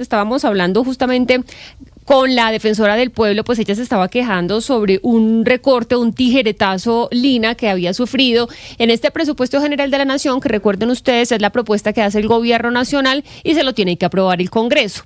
Estábamos hablando justamente con la defensora del pueblo, pues ella se estaba quejando sobre un recorte, un tijeretazo, Lina, que había sufrido en este presupuesto general de la Nación, que recuerden ustedes, es la propuesta que hace el gobierno nacional y se lo tiene que aprobar el Congreso.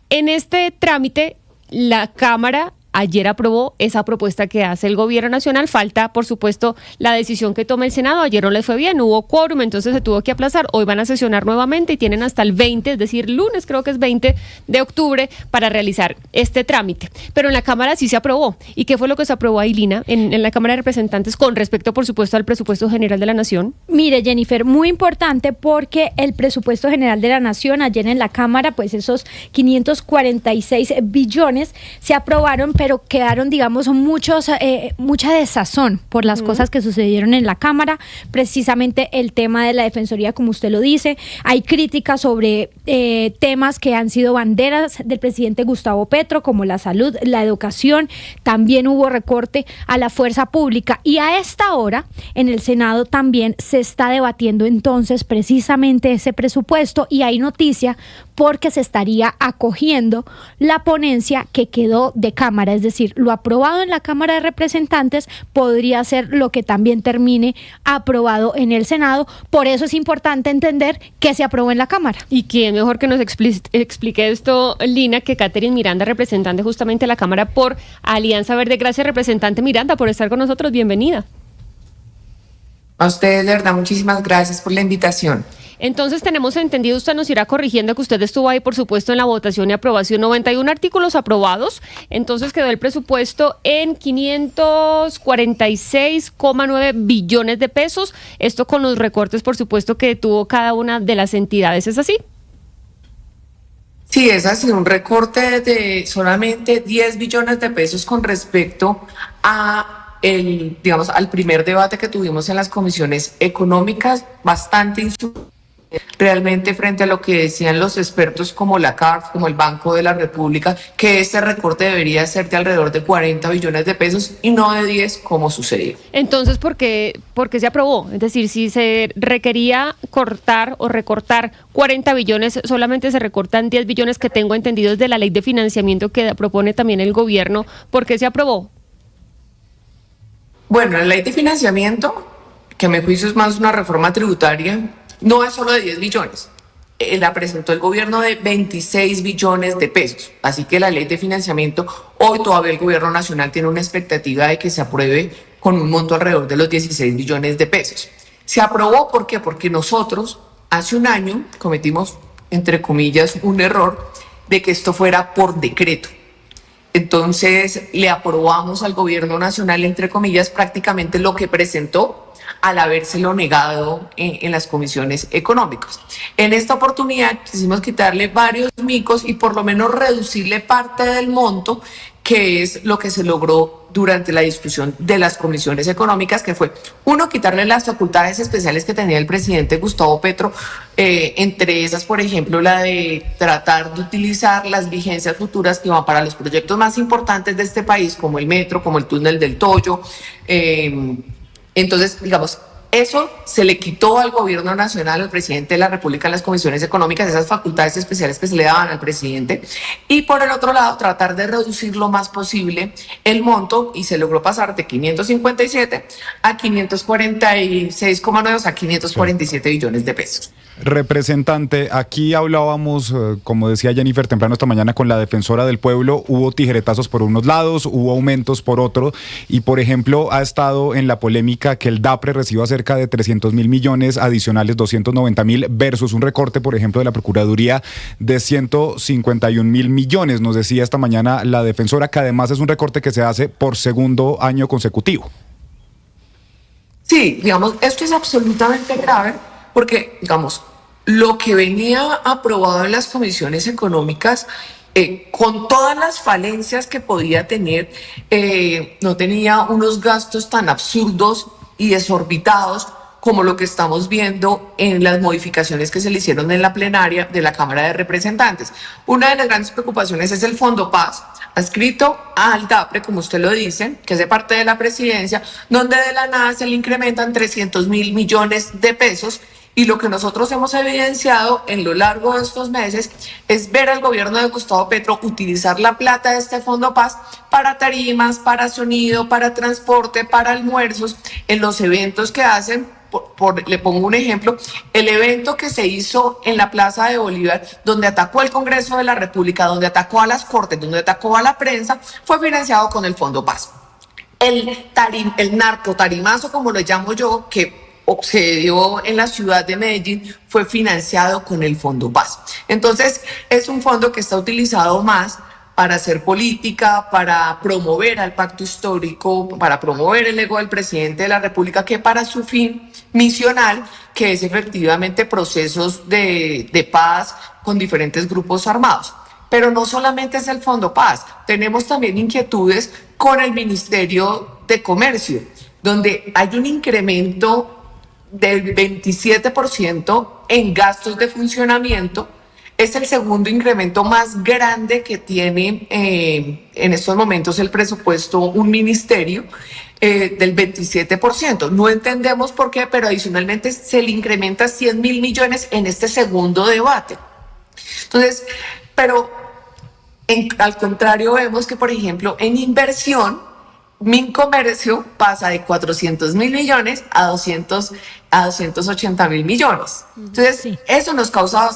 En este trámite, la Cámara ayer aprobó esa propuesta que hace el gobierno nacional. Falta, por supuesto, la decisión que tome el Senado. Ayer no les fue bien, hubo quórum, entonces se tuvo que aplazar. Hoy van a sesionar nuevamente y tienen hasta el 20, es decir, lunes, creo que es 20 de octubre, para realizar este trámite. Pero en la Cámara sí se aprobó. ¿Y qué fue lo que se aprobó ahí, Lina, en la Cámara de Representantes con respecto, por supuesto, al presupuesto general de la Nación? Mire, Jennifer, muy importante porque el presupuesto general de la Nación, ayer en la Cámara, pues esos 546 billones se aprobaron, pero quedaron, digamos, mucha desazón por las cosas que sucedieron en la Cámara, precisamente el tema de la Defensoría, como usted lo dice. Hay críticas sobre temas que han sido banderas del presidente Gustavo Petro, como la salud, la educación. También hubo recorte a la fuerza pública, y a esta hora en el Senado también se está debatiendo entonces precisamente ese presupuesto, y hay noticia porque se estaría acogiendo la ponencia que quedó de Cámara, es decir, lo aprobado en la Cámara de Representantes podría ser lo que también termine aprobado en el Senado. Por eso es importante entender qué se aprobó en la Cámara. Y quién mejor que nos explique esto, Lina, que Catherine Miranda, representante justamente de la Cámara por Alianza Verde. Gracias, representante Miranda, por estar con nosotros. Bienvenida. A ustedes, de verdad, muchísimas gracias por la invitación. Entonces tenemos entendido, usted nos irá corrigiendo, que usted estuvo ahí, por supuesto, en la votación y aprobación, 91 artículos aprobados, entonces quedó el presupuesto en 546,9 billones de pesos, esto con los recortes, por supuesto, que tuvo cada una de las entidades, ¿es así? Sí, es así, un recorte de solamente 10 billones de pesos con respecto a al primer debate que tuvimos en las comisiones económicas, bastante insuficiente realmente frente a lo que decían los expertos como la CARF, como el Banco de la República, que este recorte debería ser de alrededor de 40 billones de pesos y no de 10 como sucedió. Entonces, ¿por qué se aprobó? Es decir, si se requería cortar o recortar 40 billones, solamente se recortan 10 billones que tengo entendidos de la ley de financiamiento que propone también el gobierno. ¿Por qué se aprobó? Bueno, la ley de financiamiento, que a mi juicio es más una reforma tributaria, no es solo de 10 billones. La presentó el gobierno de 26 billones de pesos. Así que la ley de financiamiento, hoy todavía el gobierno nacional tiene una expectativa de que se apruebe con un monto alrededor de los 16 billones de pesos. Se aprobó, ¿por qué? Porque nosotros hace un año cometimos, entre comillas, un error de que esto fuera por decreto. Entonces le aprobamos al gobierno nacional, entre comillas, prácticamente lo que presentó al habérselo negado en las comisiones económicas. En esta oportunidad quisimos quitarle varios micos y por lo menos reducirle parte del monto, que es lo que se logró durante la discusión de las comisiones económicas, que fue, uno, quitarle las facultades especiales que tenía el presidente Gustavo Petro, entre esas, por ejemplo, la de tratar de utilizar las vigencias futuras que van para los proyectos más importantes de este país, como el metro, como el túnel del Toyo. Entonces, digamos, eso se le quitó al gobierno nacional, al presidente de la República, en las comisiones económicas, esas facultades especiales que se le daban al presidente. Y por el otro lado, tratar de reducir lo más posible el monto, y se logró pasar de 557 a 546,9, o sea, 547 billones de pesos. Representante, aquí hablábamos, como decía Jennifer temprano esta mañana, con la defensora del pueblo. Hubo tijeretazos por unos lados, hubo aumentos por otro, y por ejemplo ha estado en la polémica que el DAPRE reciba cerca de 300.000 millones adicionales, 290.000, versus un recorte, por ejemplo, de la Procuraduría de 151.000 millones. Nos decía esta mañana la defensora que además es un recorte que se hace por segundo año consecutivo. Sí, digamos, esto es absolutamente grave porque, digamos, lo que venía aprobado en las comisiones económicas, con todas las falencias que podía tener, no tenía unos gastos tan absurdos y desorbitados como lo que estamos viendo en las modificaciones que se le hicieron en la plenaria de la Cámara de Representantes. Una de las grandes preocupaciones es el Fondo Paz, adscrito al DAPRE, como usted lo dice, que es de parte de la presidencia, donde de la nada se le incrementan 300.000 millones de pesos Y lo que nosotros hemos evidenciado en lo largo de estos meses es ver al gobierno de Gustavo Petro utilizar la plata de este Fondo Paz para tarimas, para sonido, para transporte, para almuerzos, en los eventos que hacen. Le pongo un ejemplo, el evento que se hizo en la Plaza de Bolívar, donde atacó el Congreso de la República, donde atacó a las Cortes, donde atacó a la prensa, fue financiado con el Fondo Paz. El narcotarimazo, como lo llamo yo, que se dio en la ciudad de Medellín, fue financiado con el Fondo Paz. Entonces, es un fondo que está utilizado más para hacer política, para promover al pacto histórico, para promover el ego del presidente de la República, que para su fin misional, que es efectivamente procesos de paz con diferentes grupos armados. Pero no solamente es el Fondo Paz, tenemos también inquietudes con el Ministerio de Comercio, donde hay un incremento del 27% en gastos de funcionamiento. Es el segundo incremento más grande que tiene en estos momentos el presupuesto un ministerio, del 27%. No entendemos por qué, pero adicionalmente se le incrementa 100.000 millones en este segundo debate. Entonces, pero al contrario vemos que, por ejemplo, en inversión, Mincomercio pasa de 400.000 millones a 280.000 millones. Entonces, sí, eso nos causa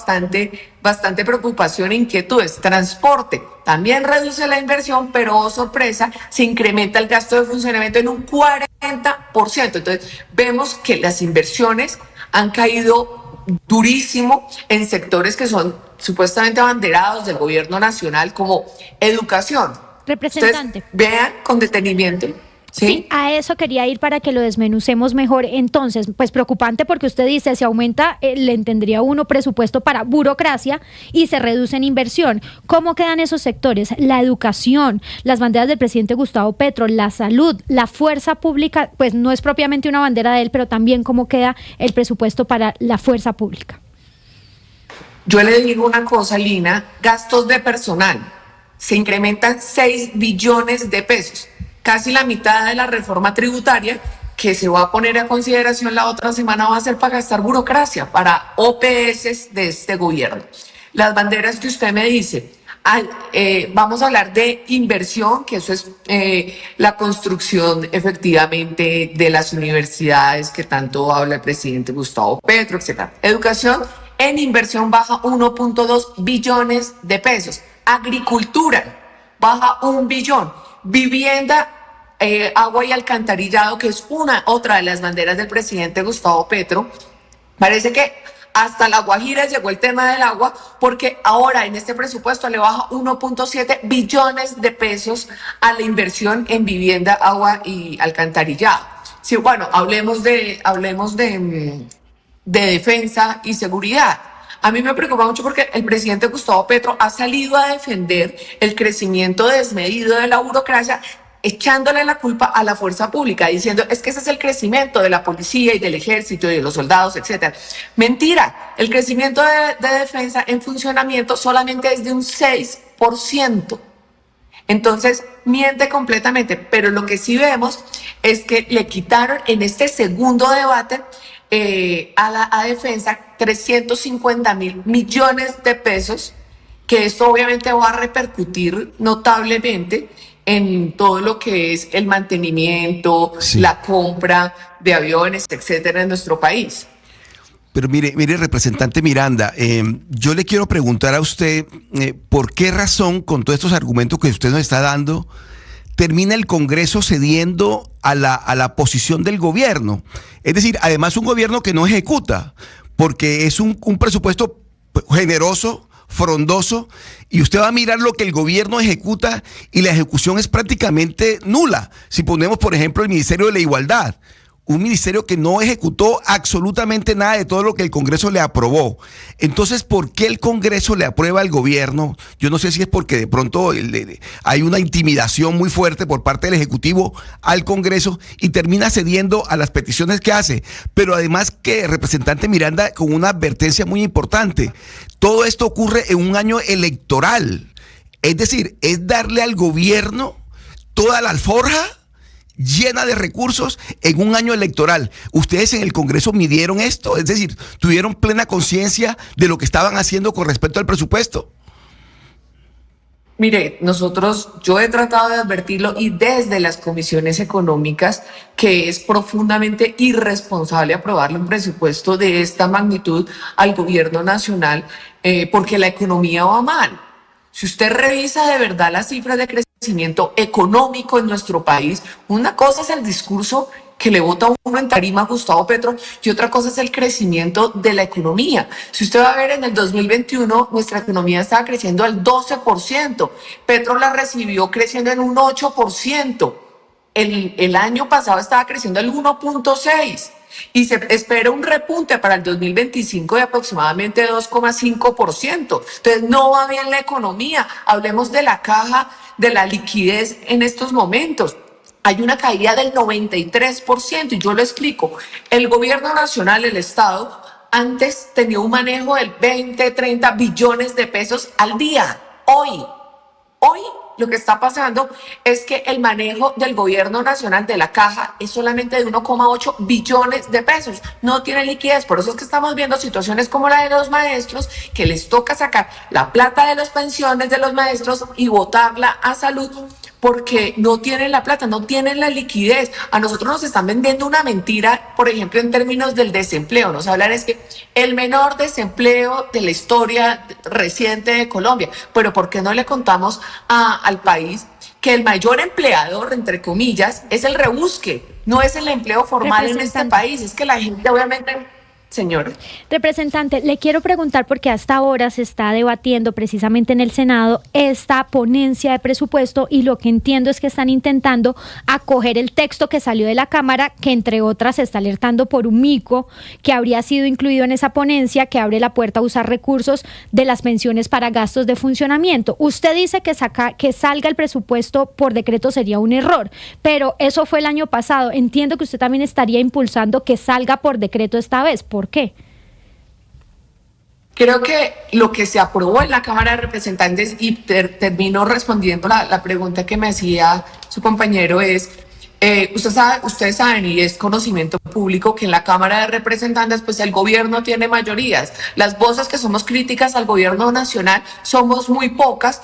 bastante preocupación e inquietudes. Transporte también reduce la inversión, pero, oh sorpresa, se incrementa el gasto de funcionamiento en un 40%. Entonces, vemos que las inversiones han caído durísimo en sectores que son supuestamente abanderados del gobierno nacional, como educación. Representante. Entonces, vean con detenimiento. Sí, a eso quería ir para que lo desmenucemos mejor. Entonces, pues preocupante porque usted dice, se aumenta, le entendería uno, presupuesto para burocracia y se reduce en inversión. ¿Cómo quedan esos sectores? La educación, las banderas del presidente Gustavo Petro, la salud, la fuerza pública, pues no es propiamente una bandera de él, pero también cómo queda el presupuesto para la fuerza pública. Yo le digo una cosa, Lina, gastos de personal. Se incrementan 6 billones de pesos, casi la mitad de la reforma tributaria que se va a poner a consideración la otra semana va a ser para gastar burocracia, para OPS de este gobierno. Las banderas que usted me dice, vamos a hablar de inversión, que eso es la construcción efectivamente de las universidades que tanto habla el presidente Gustavo Petro, etc. Educación, en inversión baja 1.2 billones de pesos. Agricultura, baja 1 billón. Vivienda, agua y alcantarillado, que es otra de las banderas del presidente Gustavo Petro. Parece que hasta La Guajira llegó el tema del agua, porque ahora en este presupuesto le baja 1.7 billones de pesos a la inversión en vivienda, agua y alcantarillado. Sí, bueno, hablemos de defensa y seguridad. A mí me preocupa mucho porque el presidente Gustavo Petro ha salido a defender el crecimiento desmedido de la burocracia, echándole la culpa a la fuerza pública, diciendo es que ese es el crecimiento de la policía y del ejército y de los soldados, etc. Mentira, el crecimiento de defensa en funcionamiento solamente es de un 6%. Entonces, miente completamente, pero lo que sí vemos es que le quitaron en este segundo debate a defensa 350.000 millones de pesos, que esto obviamente va a repercutir notablemente en todo lo que es el mantenimiento, sí, la compra de aviones, etcétera, en nuestro país. Pero mire, representante Miranda, yo le quiero preguntar a usted por qué razón, con todos estos argumentos que usted nos está dando, termina el Congreso cediendo a la posición del gobierno. Es decir, además un gobierno que no ejecuta, porque es un presupuesto generoso, frondoso, y usted va a mirar lo que el gobierno ejecuta y la ejecución es prácticamente nula. Si ponemos, por ejemplo, el Ministerio de la Igualdad, un ministerio que no ejecutó absolutamente nada de todo lo que el Congreso le aprobó. Entonces, ¿por qué el Congreso le aprueba al gobierno? Yo no sé si es porque de pronto hay una intimidación muy fuerte por parte del Ejecutivo al Congreso y termina cediendo a las peticiones que hace. Pero además que, representante Miranda, con una advertencia muy importante, todo esto ocurre en un año electoral. Es decir, es darle al gobierno toda la alforja llena de recursos en un año electoral. ¿Ustedes en el Congreso midieron esto? Es decir, ¿tuvieron plena conciencia de lo que estaban haciendo con respecto al presupuesto? Mire, yo he tratado de advertirlo y desde las comisiones económicas que es profundamente irresponsable aprobarle un presupuesto de esta magnitud al gobierno nacional porque la economía va mal. Si usted revisa de verdad las cifras de crecimiento económico en nuestro país, una cosa es el discurso que le vota uno en tarima a Gustavo Petro y otra cosa es el crecimiento de la economía. Si usted va a ver, en el 2021 nuestra economía estaba creciendo al 12%. Petro la recibió creciendo en un 8%. El año pasado estaba creciendo al 1.6%. Y se espera un repunte para el 2025 de aproximadamente 2,5%. Entonces no va bien la economía. Hablemos de la caja, de la liquidez en estos momentos. Hay una caída del 93% y yo lo explico. El gobierno nacional, el Estado, antes tenía un manejo del 20, 30 billones de pesos al día. Hoy lo que está pasando es que el manejo del gobierno nacional de la caja es solamente de 1,8 billones de pesos. No tiene liquidez. Por eso es que estamos viendo situaciones como la de los maestros, que les toca sacar la plata de las pensiones de los maestros y botarla a salud porque no tienen la plata, no tienen la liquidez. A nosotros nos están vendiendo una mentira, por ejemplo, en términos del desempleo. Nos hablan es que el menor desempleo de la historia reciente de Colombia. Pero ¿por qué no le contamos al país que el mayor empleador, entre comillas, es el rebusque? No es el empleo formal en este país. Es que la gente obviamente... Señora. Representante, le quiero preguntar porque hasta ahora se está debatiendo precisamente en el Senado esta ponencia de presupuesto y lo que entiendo es que están intentando acoger el texto que salió de la Cámara, que entre otras se está alertando por un mico que habría sido incluido en esa ponencia que abre la puerta a usar recursos de las pensiones para gastos de funcionamiento. Usted dice que salga el presupuesto por decreto sería un error, pero eso fue el año pasado. Entiendo que usted también estaría impulsando que salga por decreto esta vez. ¿Por qué? Creo que lo que se aprobó en la Cámara de Representantes, y termino respondiendo la pregunta que me hacía su compañero, es, ustedes saben, y es conocimiento público, que en la Cámara de Representantes pues el gobierno tiene mayorías. Las voces que somos críticas al gobierno nacional somos muy pocas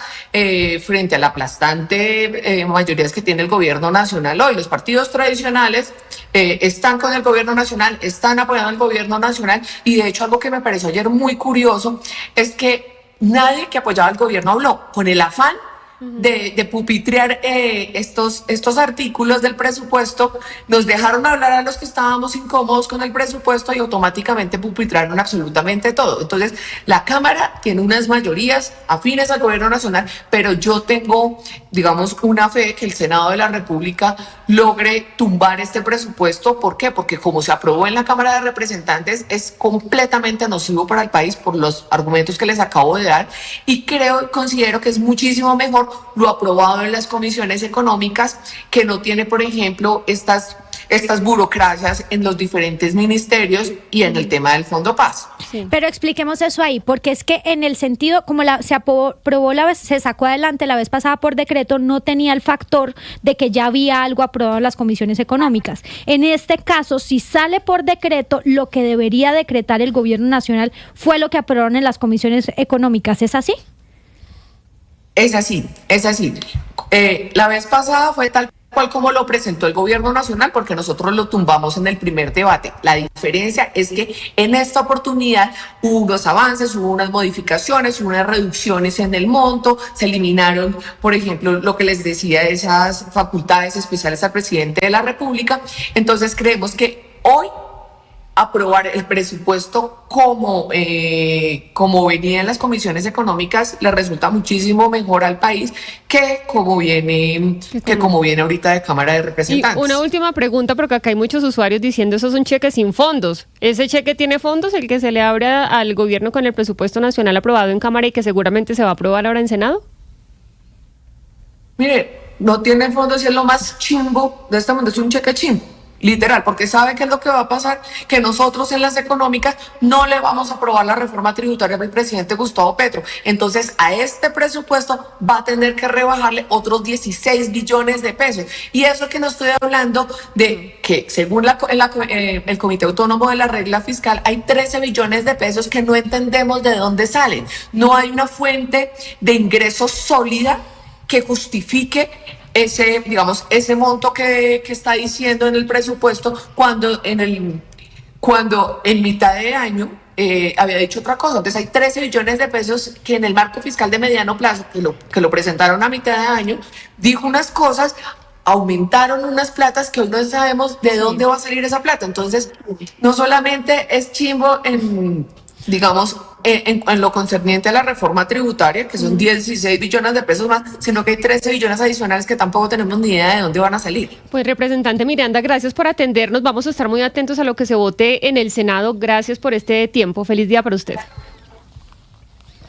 frente a la aplastante mayorías que tiene el gobierno nacional hoy. Los partidos tradicionales están con el gobierno nacional, están apoyando al gobierno nacional, y de hecho algo que me pareció ayer muy curioso es que nadie que apoyaba al gobierno habló con el afán de pupitrear estos artículos del presupuesto. Nos dejaron hablar a los que estábamos incómodos con el presupuesto y automáticamente pupitraron absolutamente todo. Entonces, la Cámara tiene unas mayorías afines al gobierno nacional, pero yo tengo, digamos, una fe que el Senado de la República logre tumbar este presupuesto. ¿Por qué? Porque como se aprobó en la Cámara de Representantes, es completamente nocivo para el país por los argumentos que les acabo de dar, y considero que es muchísimo mejor lo aprobado en las comisiones económicas, que no tiene, por ejemplo, estas burocracias en los diferentes ministerios y en el tema del Fondo Paz. Sí. Pero expliquemos eso ahí, porque es que en el sentido, como se aprobó se sacó adelante la vez pasada por decreto, no tenía el factor de que ya había algo aprobado en las comisiones económicas. En este caso, si sale por decreto, lo que debería decretar el gobierno nacional fue lo que aprobaron en las comisiones económicas. ¿Es así? Es así. La vez pasada fue tal cual como lo presentó el gobierno nacional, porque nosotros lo tumbamos en el primer debate. La diferencia es que en esta oportunidad hubo unos avances, hubo unas modificaciones, hubo unas reducciones en el monto, se eliminaron, por ejemplo, lo que les decía, esas facultades especiales al presidente de la República. Entonces creemos que hoy aprobar el presupuesto como venía en las comisiones económicas le resulta muchísimo mejor al país que como viene ahorita de Cámara de Representantes. Y una última pregunta, porque acá hay muchos usuarios diciendo eso es un cheque sin fondos. ¿Ese cheque tiene fondos, el que se le abre al gobierno con el presupuesto nacional aprobado en Cámara y que seguramente se va a aprobar ahora en Senado? Mire, no tiene fondos y es lo más chimbo de este mundo, es un cheque chimbo. Literal, porque sabe qué es lo que va a pasar, que nosotros en las económicas no le vamos a aprobar la reforma tributaria del presidente Gustavo Petro. Entonces, a este presupuesto va a tener que rebajarle otros 16 billones de pesos. Y eso que no estoy hablando de que, según el Comité Autónomo de la Regla Fiscal, hay 13 billones de pesos que no entendemos de dónde salen. No hay una fuente de ingresos sólida que justifique ese monto que está diciendo en el presupuesto cuando en mitad de año había dicho otra cosa. Entonces hay 13 billones de pesos que en el marco fiscal de mediano plazo, que lo presentaron a mitad de año, dijo unas cosas, aumentaron unas platas que hoy no sabemos de dónde va a salir esa plata. Entonces, no solamente es chimbo en lo concerniente a la reforma tributaria, que son 16 billones de pesos más, sino que hay 13 billones adicionales que tampoco tenemos ni idea de dónde van a salir. Pues, representante Miranda, gracias por atendernos. Vamos a estar muy atentos a lo que se vote en el Senado. Gracias por este tiempo. Feliz día para usted.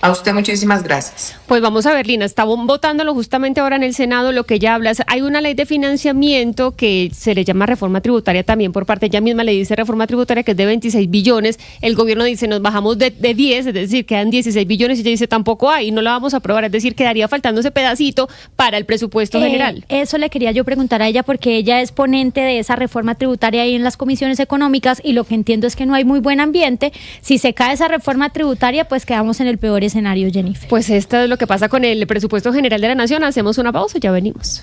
A usted muchísimas gracias. Pues vamos a ver, Lina, estaban votándolo justamente ahora en el Senado, lo que ella habla. Hay una ley de financiamiento que se le llama reforma tributaria también por parte, ella misma le dice reforma tributaria, que es de 26 billones. El gobierno dice, nos bajamos de 10, es decir, quedan 16 billones, y ella dice, tampoco hay, no la vamos a aprobar. Es decir, quedaría faltando ese pedacito para el presupuesto general. Eso le quería yo preguntar a ella, porque ella es ponente de esa reforma tributaria ahí en las comisiones económicas, y lo que entiendo es que no hay muy buen ambiente. Si se cae esa reforma tributaria, pues quedamos en el peor escenario, Jennifer. Pues esto es lo que pasa con el presupuesto general de la Nación. Hacemos una pausa, ya venimos.